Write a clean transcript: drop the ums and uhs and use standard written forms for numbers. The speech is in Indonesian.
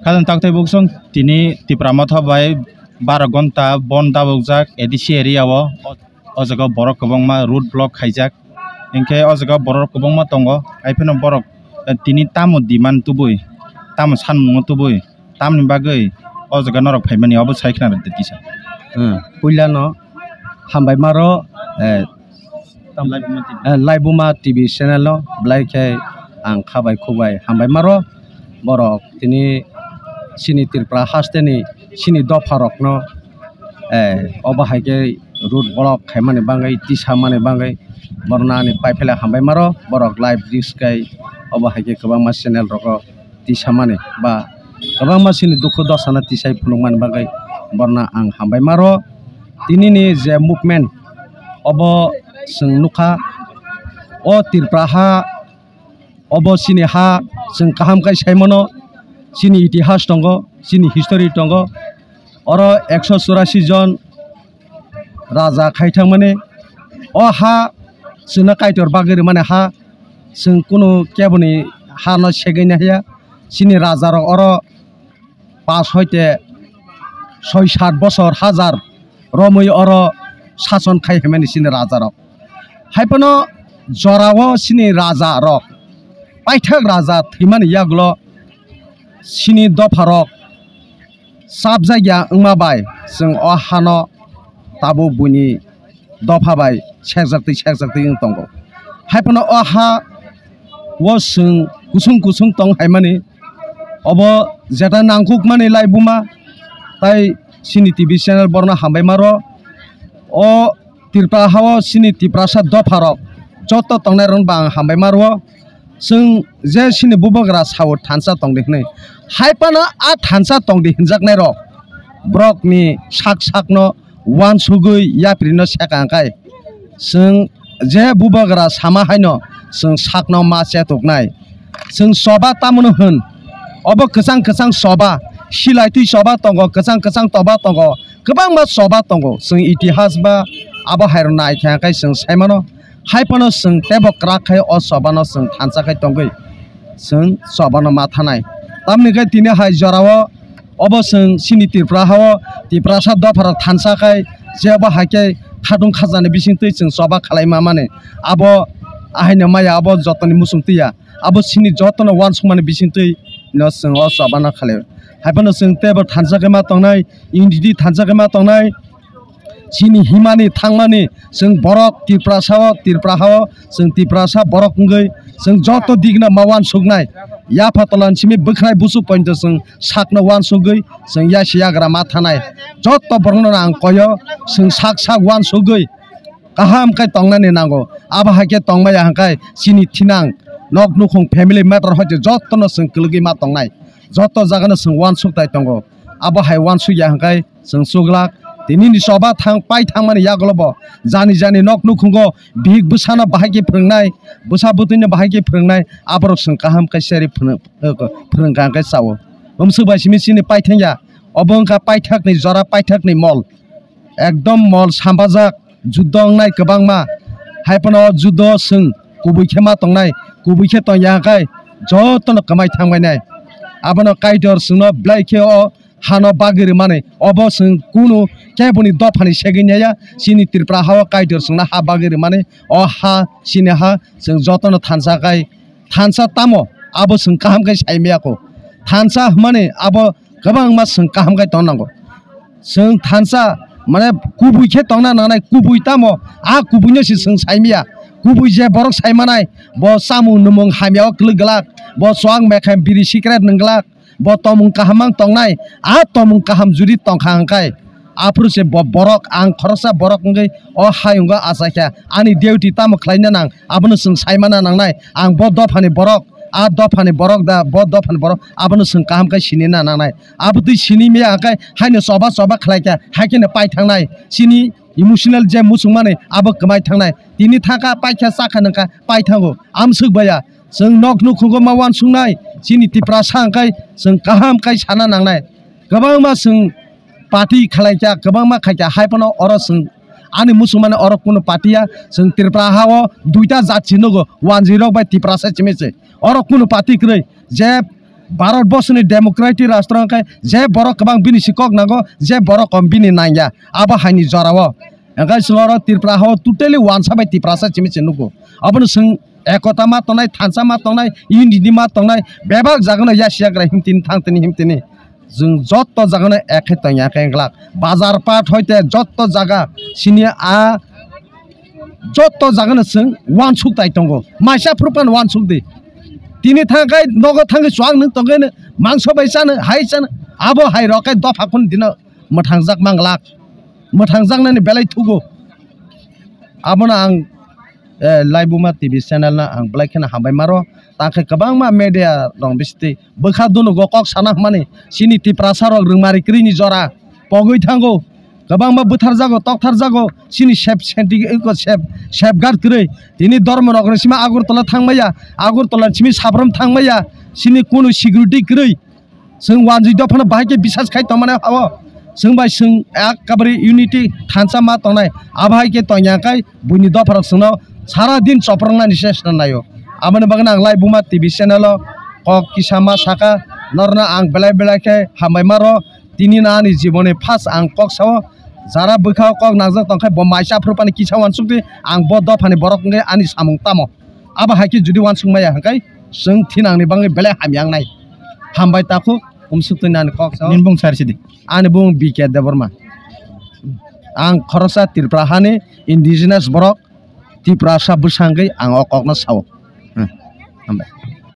Kadang taktai buksong tini tipramata bai 12 gonta bon dabujak edisi area o jaga borok kobongma road block khaijak engke o jaga borok kobongma tongo aifeno borok tini tamo demand tubui tamo sanmung tubui tamni bagui o jaga norok phaimani obo saikna ditisa puilano hambai maro Laibuma TV channel no blaikai ang khabai khubai hambai maro borok tini sini tirpra hasteni sini dofarok no obahaike road block khaimani bangai tisamani bangai bornani paifela hambai maro borok live diskai obahaike kabangma channel roko tisamani ba kabangma sini dukhu dosana tisai phunungmani bangai borna ang hambai maro tinini je movement obo sing nukha o tirpra ha obo sini ha sing kaham kai saimono sini itihas tongo sini history tongo oro 184 jon raja khaithang mane o ha sina kaitor bagir mane ha sing kuno keboni ha no segaina hya sini raja ro oro 5 hoite 6-7 বছর হাজার রমই oro শাসন খাইহেমানি sini raja ro haipano jorawo sini raja ro paithak raja thimani yaglo sini dofarok sabjaya ngmabai sing o hano tabo buni dofabai sekjakti tongo haipano o ha wo sing kusung tong haimani obo jeta nangkuk mani laibuma tai sini TV channel borna hambai maro o tirpa hawo sini tiprasa dofarok joto tongnai rong bang hambai maro sing je sini bubagra sawo thansa tongde hnai haipana a thansa tongde hinjaknai ro brok ni sak no wan sugui yaprino sekangkai sing je bubagra sama haino sing sakno ma chetoknai sing soba tamuno hun obo kesang soba silai tui soba tongo kesang toba tongo kebang ma soba tongo sing itihas ba abo hairo nai khangkai sing saimano haipano sing tebo krakai o sobano sing thansa kai tongoi sing sobano mathanai tamni kai tini hai jorawo obo sing sini tirpra hawo tiprasa dofar thansa kai jeba haike khadung khajani bisingtui sing soba khalaima mane abo ahaina maya abo jotoni musungtiya abo sini jotono wansungmani bisingtui no sing o sobano khalai haipano sing tebo thansa kai ma tongnai indidi thansa kai ma tongnai sini himani thangmani sing borok tirpra hawo sing tiprasa borok ngai sing joto digna mawan sugnai ya patalan simi bukhnai busu point sing sakna wan sugai sing ya siagra mathanai joto borno ang koyo sing sak wan sugai kaham kai tongnani nango aba hake tongmaya hangkai sini thinang nok nukhung family matter hoje joto no sing klugi ma tongnai joto jagana sing wan suktai tongo aba hai wan sugya hangkai sing suglak tini ni soba pai mani yaglobo jani nok nukhungo big busana bahagi phrungnai busa butunya bahagi phrungnai aborok sing kaham kaisari phrungkang kai sawo umsubai simi sini paithanya obongka paithak ni jora paithak ni mall ekdom mall sambajak juddong nai kebangma haipano juddo sing kubuikhema tongnai kubuikhe tong yakai jotono kamai thangbai nai abono kaitor singno blaike o hano bagiri mane obo sing kuno keboni dofani seginya sini tirpra hawa kaitor singna ha bagiri mane o ha sini ha sing jotono thansa kai thansa tamo abo sing kaham kai saimiako thansa mane abo kabang ma sing kaham kai tonango sing thansa mane kubui khe tongna nanai kubui tamo a kubunya sing saimia kubui je borok saimanai bo samu numung hamiao kluglak bo swang mekham biri secret nenglak bo tomung kahamang tongnai a tomung kaham juri tongkhangkai apru se borok ang khorsa borok ngai o hayunga asakya ani duty tam khlaina nang abunu sing saimana nangnai ang bo dofani borok a dofani borok da bo dofani borok abunu sing kaham kai sinina nangnai abudui sini me akai haino soba khlaika hakine pai thangnai sini emotional je musungmane abo kmai thangnai tini thaka paikha sakha nangka pai thango amsuk baya sing nok nukhungo mawan sungnai sini tipra sangkai sing kaham kai sana nangnai gabang ma sing party khalaika gabang ma khaika haipano oro sing ani musumane oro kuno partia sing tirpra hawo duita jat chinogo 10 by tipra sa chimese oro kuno party krei je भारतवर्षनि डेमोक्रेटिक राष्ट्र के जे बर कबां बिनि सिकक नांगो जे बर कम बिनि नांया आबा हाइनि जराव एंगाय सिंगर त्रिपुरा हो टोटली वानसा बाय त्रिपुरासा चिमिचे नुगो अबन सं एकता मा तनाय थानसा मा तनाय इउनिटि मा तनाय बेबाग जागोन यासियाग्रा हिमतिन थांतनि हिमतिनि जों जत्त जागोन एखे तयाके ग्लाक बाजार पाट होइते जत्त जागा सिनि आ जत्त जागोन जों वानसुक ताइ दंगो माइसा फ्रुपान वानसुक दे तिनि थाखाय नगो थाङै स्वां नों तगैनो मांस बायसानो हायसानो आबो हाय रकाय दफाखुन दिनो मोथांजाक मांगलाक मोथांजाकनानि बेलाय थुगो आबोना आं लाइबुमा टीवी चैनल ना आं ब्लाइखना हाबाय मारो ताखे गोबां मा मीडिया दं बिस्ति बोखा दुनु गकक साना माने सिनि त्रिपुरासार रोंमारि क्रिनि जरा पगै थांगो गोबां मा बुथार जागो तकथार जागो सिनि सेफ सेन्टि को सेफ गार्ड क्रै दिनि धर्म नगरसिमा आगरतला थांमाया आगरतला सिमि साब्रम थांमाया सिनि कुनु सिकिउरिटि क्रै जों वानजि दफाना बाहायके बिसास खाय तमाने हावो जों बाय जों एकेबारे यूनिटी थानसा मा तनाय आबाहायके तयाकाय बुनि दफार जोंनाव सारा दिन चप्रंनानि चेष्टा नायो आमने बागना आं लाइबुमा टीवी चैनल कक किसामा साका नरना आं बेलाय बेलायके हामबाय मारो तिनि नानि जीवने फार्स्ट आं कक साव जारा बोखाव कक नाजों तंखाय बमाइसा फ्रुपानि किसा वानसुकदि आं ब दफानि बरकंगे आनि सामुं तामो आबाहायके जुदि वानसुकमाया हंखाय जों थिनांनि बाङै बेलाय हामियांनाय हामबाय ताखु उमसुतनानि कक साव निन बुं सारसिदि आनि बुं बिके देबरमा आं खरसा त्रिपुरा हानि इन्डिजिनास बरक त्रिपुरा सा बुसांगै आं अककना साव हामबाय